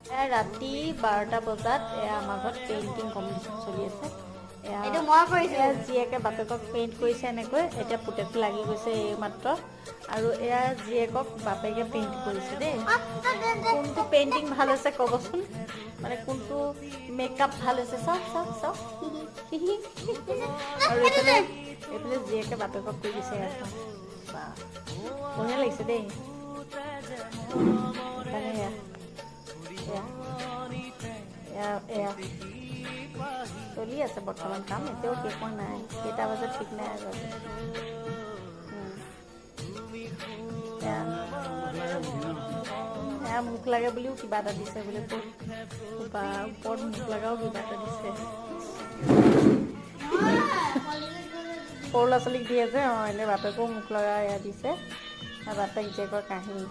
ৰাতি 12টা বজাত আমাৰ ঘৰত পেইণ্টিং কম্পিটিশ্যন চলি আছে। এইটো মই কৰিছোঁ। জীয়েকে বাপেকক পেইণ্ট কৰিছে এনেকৈ, এতিয়া পুতেকটো লাগি গৈছে এইমাত্ৰ। আৰু এয়া জীয়েকক বাপেকে পেইণ্ট কৰিছে দেই। কোনটো পেইণ্টিং ভাল হৈছে ক'বচোন, মানে কোনটো মেকআপ ভাল হৈছে চাওক চাওক চাওক। আৰু এইফালে জীয়েকে বাপেকক কৰি দিছে এখন। বঢ়িয়া লাগিছে দেই। এয়া চলি আছে বৰ্তমান কাম, এতিয়াও শেষ হোৱা নাই। কেইটা বজাত ঠিক নাই আৰু। এয়া মুখ লাগে বুলিও কিবা এটা দিছে বোলে, ওপৰত মুখ লগাও কিবা এটা দিছে। সৰু ল'ৰা ছোৱালীক দিয়ে যে, এনেই বাপেকেও মুখ লগা এয়া দিছে। আৰু বাপেক জীয়েকৰ কাহিনী।